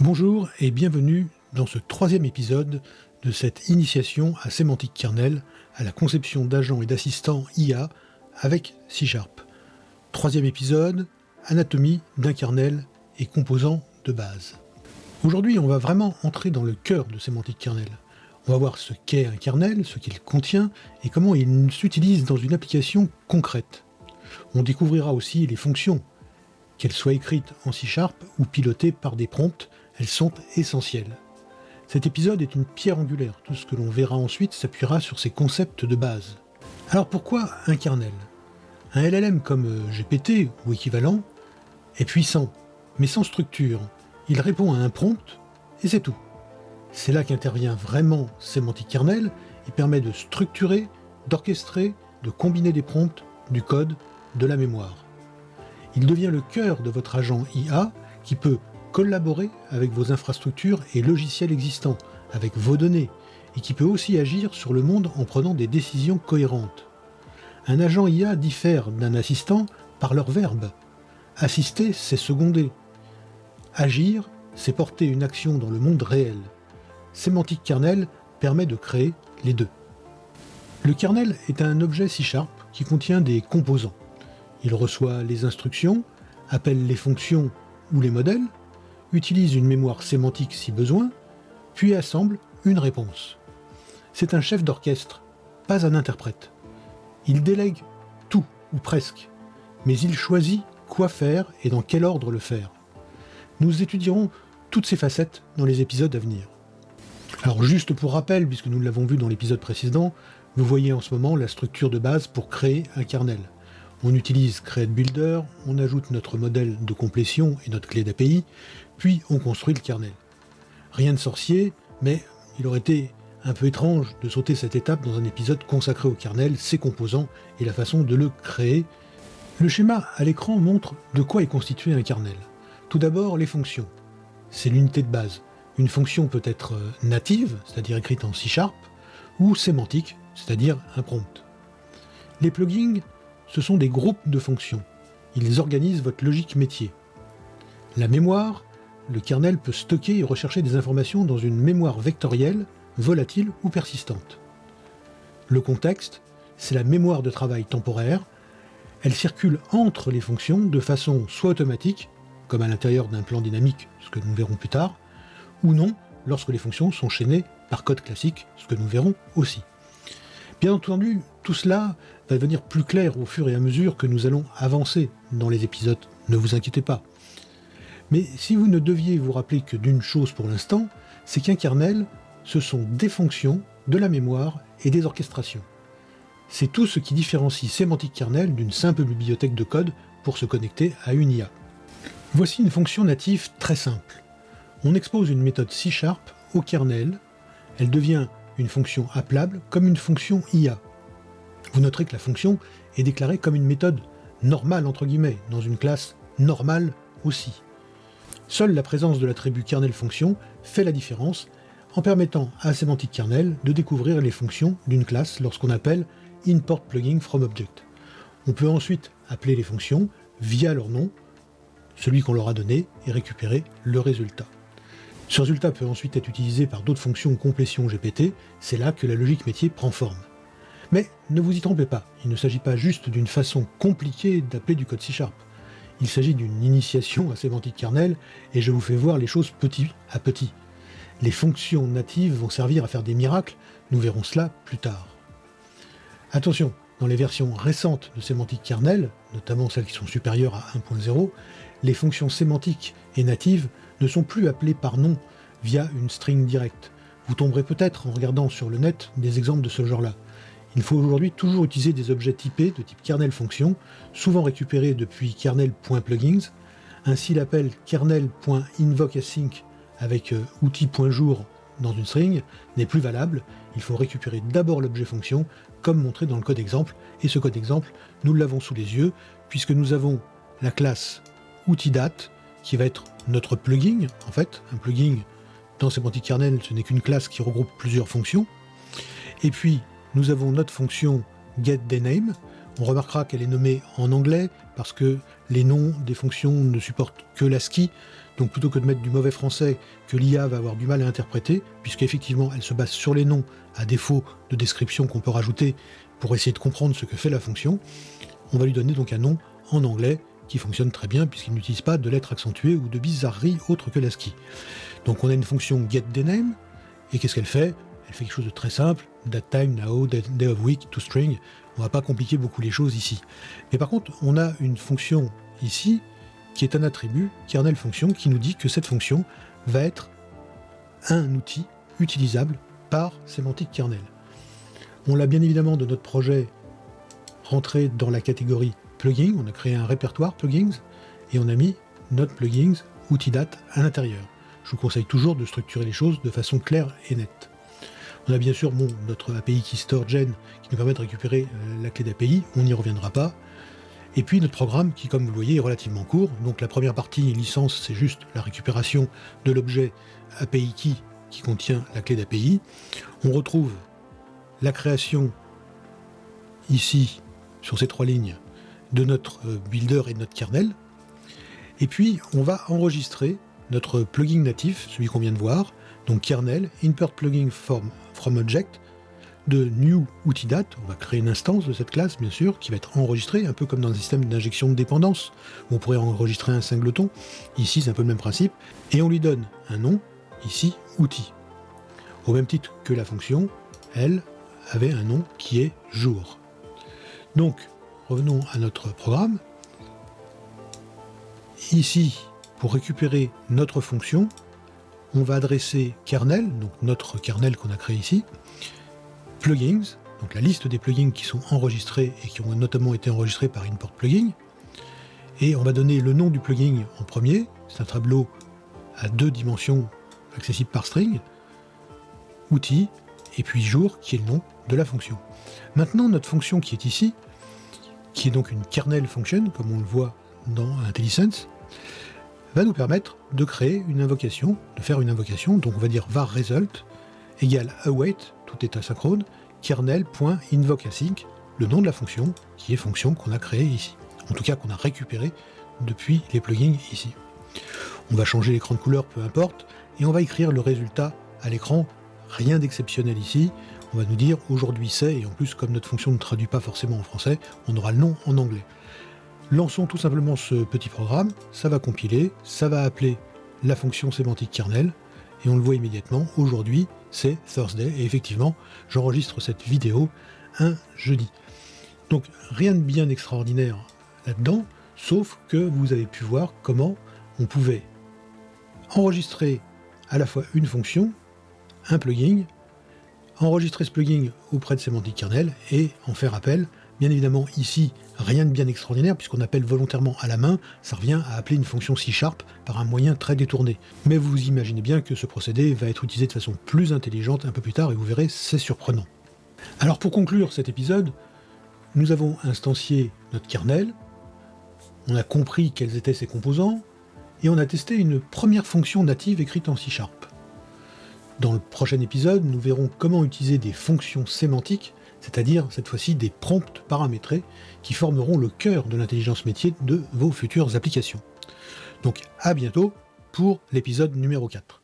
Bonjour et bienvenue dans ce troisième épisode de cette initiation à Semantic Kernel, à la conception d'agents et d'assistants IA avec C#. Troisième épisode, anatomie d'un kernel et composants de base. Aujourd'hui, on va vraiment entrer dans le cœur de Semantic Kernel. On va voir ce qu'est un kernel, ce qu'il contient et comment il s'utilise dans une application concrète. On découvrira aussi les fonctions, qu'elles soient écrites en C# ou pilotées par des prompts, elles sont essentielles. Cet épisode est une pierre angulaire. Tout ce que l'on verra ensuite s'appuiera sur ces concepts de base. Alors pourquoi un kernel ? Un LLM comme GPT ou équivalent est puissant, mais sans structure. Il répond à un prompt et c'est tout. C'est là qu'intervient vraiment Semantic Kernel. Il permet de structurer, d'orchestrer, de combiner des prompts, du code, de la mémoire. Il devient le cœur de votre agent IA qui peut collaborer avec vos infrastructures et logiciels existants, avec vos données, et qui peut aussi agir sur le monde en prenant des décisions cohérentes. Un agent IA diffère d'un assistant par leur verbe. Assister, c'est seconder. Agir, c'est porter une action dans le monde réel. Semantic Kernel permet de créer les deux. Le kernel est un objet C# qui contient des composants. Il reçoit les instructions, appelle les fonctions ou les modèles, utilise une mémoire sémantique si besoin, puis assemble une réponse. C'est un chef d'orchestre, pas un interprète. Il délègue tout, ou presque, mais il choisit quoi faire et dans quel ordre le faire. Nous étudierons toutes ces facettes dans les épisodes à venir. Alors juste pour rappel, puisque nous l'avons vu dans l'épisode précédent, vous voyez en ce moment la structure de base pour créer un kernel. On utilise create_builder, on ajoute notre modèle de complétion et notre clé d'API, puis on construit le kernel. Rien de sorcier, mais il aurait été un peu étrange de sauter cette étape dans un épisode consacré au kernel, ses composants et la façon de le créer. Le schéma à l'écran montre de quoi est constitué un kernel. Tout d'abord, les fonctions. C'est l'unité de base. Une fonction peut être native, c'est-à-dire écrite en C#, ou sémantique, c'est-à-dire un prompt. Les plugins, ce sont des groupes de fonctions. Ils organisent votre logique métier. La mémoire, le kernel peut stocker et rechercher des informations dans une mémoire vectorielle, volatile ou persistante. Le contexte, c'est la mémoire de travail temporaire. Elle circule entre les fonctions de façon soit automatique, comme à l'intérieur d'un plan dynamique, ce que nous verrons plus tard, ou non, lorsque les fonctions sont chaînées par code classique, ce que nous verrons aussi. Bien entendu, tout cela va devenir plus clair au fur et à mesure que nous allons avancer dans les épisodes, ne vous inquiétez pas. Mais si vous ne deviez vous rappeler que d'une chose pour l'instant, c'est qu'un kernel, ce sont des fonctions, de la mémoire et des orchestrations. C'est tout ce qui différencie Semantic Kernel d'une simple bibliothèque de code pour se connecter à une IA. Voici une fonction native très simple. On expose une méthode C# au kernel, elle devient une fonction appelable comme une fonction IA. Vous noterez que la fonction est déclarée comme une méthode normale entre guillemets, dans une classe normale aussi. Seule la présence de l'attribut kernel fonction fait la différence en permettant à Semantic Kernel de découvrir les fonctions d'une classe lorsqu'on appelle import plugin from object. On peut ensuite appeler les fonctions via leur nom, celui qu'on leur a donné, et récupérer le résultat. Ce résultat peut ensuite être utilisé par d'autres fonctions complétion GPT, c'est là que la logique métier prend forme. Mais ne vous y trompez pas, il ne s'agit pas juste d'une façon compliquée d'appeler du code C#. Il s'agit d'une initiation à Semantic Kernel, et je vous fais voir les choses petit à petit. Les fonctions natives vont servir à faire des miracles, nous verrons cela plus tard. Attention, dans les versions récentes de Semantic Kernel, notamment celles qui sont supérieures à 1.0, les fonctions sémantiques et natives ne sont plus appelées par nom via une string directe. Vous tomberez peut-être en regardant sur le net des exemples de ce genre-là. Il faut aujourd'hui toujours utiliser des objets typés de type kernel fonction, souvent récupérés depuis kernel.plugins. Ainsi l'appel kernel.invokeAsync avec outil.jour dans une string n'est plus valable. Il faut récupérer d'abord l'objet fonction, comme montré dans le code exemple, et ce code exemple, nous l'avons sous les yeux, puisque nous avons la classe outildate, qui va être notre plugin, en fait, un plugin dans Semantic Kernel, ce n'est qu'une classe qui regroupe plusieurs fonctions, et puis nous avont notre fonction getDName. On remarquera qu'elle est nommée en anglais parce que les noms des fonctions ne supportent que l'ASCII, donc plutôt que de mettre du mauvais français que l'IA va avoir du mal à interpréter, puisqu'effectivement elle se base sur les noms à défaut de description qu'on peut rajouter pour essayer de comprendre ce que fait la fonction, on va lui donner donc un nom en anglais qui fonctionne très bien puisqu'il n'utilise pas de lettres accentuées ou de bizarreries autres que l'ASCII. Donc on a une fonction getDname, et qu'est-ce qu'elle fait? Elle fait quelque chose de très simple, that time, now, day of week, toString. On ne va pas compliquer beaucoup les choses ici. Mais par contre, on a une fonction ici qui est un attribut, kernel function, qui nous dit que cette fonction va être un outil utilisable par Semantic Kernel. On l'a bien évidemment de notre projet rentré dans la catégorie plugins, on a créé un répertoire plugins et on a mis notre plugins outils-date à l'intérieur. Je vous conseille toujours de structurer les choses de façon claire et nette. On a bien sûr notre API KeyStoreGen qui nous permet de récupérer la clé d'API, on n'y reviendra pas. Et puis notre programme qui, comme vous le voyez, est relativement court. Donc la première partie, licence, c'est juste la récupération de l'objet API Key qui contient la clé d'API. On retrouve la création ici, sur ces 3 lignes, de notre builder et de notre kernel. Et puis on va enregistrer notre plugin natif, celui qu'on vient de voir, donc kernel, import plugin from object, de new outils-date, on va créer une instance de cette classe, bien sûr, qui va être enregistrée, un peu comme dans un système d'injection de dépendance, où on pourrait enregistrer un singleton. Ici, c'est un peu le même principe. Et on lui donne un nom, ici, outil. Au même titre que la fonction, elle avait un nom qui est jour. Donc, revenons à notre programme. Ici, pour récupérer notre fonction, on va adresser kernel, donc notre kernel qu'on a créé ici, plugins, donc la liste des plugins qui sont enregistrés et qui ont notamment été enregistrés par import plugin, et on va donner le nom du plugin en premier, c'est un tableau à 2 dimensions accessible par string, outil, et puis jour qui est le nom de la fonction. Maintenant notre fonction qui est ici, qui est donc une kernel function, comme on le voit dans IntelliSense, va nous permettre de créer une invocation, de faire une invocation, donc on va dire var result égale await, tout est asynchrone, kernel.invokeAsync, le nom de la fonction, qui est fonction qu'on a créée ici. En tout cas qu'on a récupéré depuis les plugins ici. On va changer l'écran de couleur, peu importe, et on va écrire le résultat à l'écran, rien d'exceptionnel ici. On va nous dire aujourd'hui c'est, et en plus comme notre fonction ne traduit pas forcément en français, on aura le nom en anglais. Lançons tout simplement ce petit programme, ça va compiler, ça va appeler la fonction Semantic Kernel, et on le voit immédiatement, aujourd'hui c'est Thursday, et effectivement j'enregistre cette vidéo un jeudi. Donc rien de bien extraordinaire là-dedans, sauf que vous avez pu voir comment on pouvait enregistrer à la fois une fonction, un plugin, enregistrer ce plugin auprès de Semantic Kernel et en faire appel. Bien évidemment, ici, rien de bien extraordinaire, puisqu'on appelle volontairement à la main, ça revient à appeler une fonction C# par un moyen très détourné. Mais vous imaginez bien que ce procédé va être utilisé de façon plus intelligente un peu plus tard, et vous verrez, c'est surprenant. Alors pour conclure cet épisode, nous avons instancié notre kernel, on a compris quels étaient ses composants, et on a testé une première fonction native écrite en C#. Dans le prochain épisode, nous verrons comment utiliser des fonctions sémantiques, c'est-à-dire cette fois-ci des prompts paramétrés qui formeront le cœur de l'intelligence métier de vos futures applications. Donc à bientôt pour l'épisode numéro 4.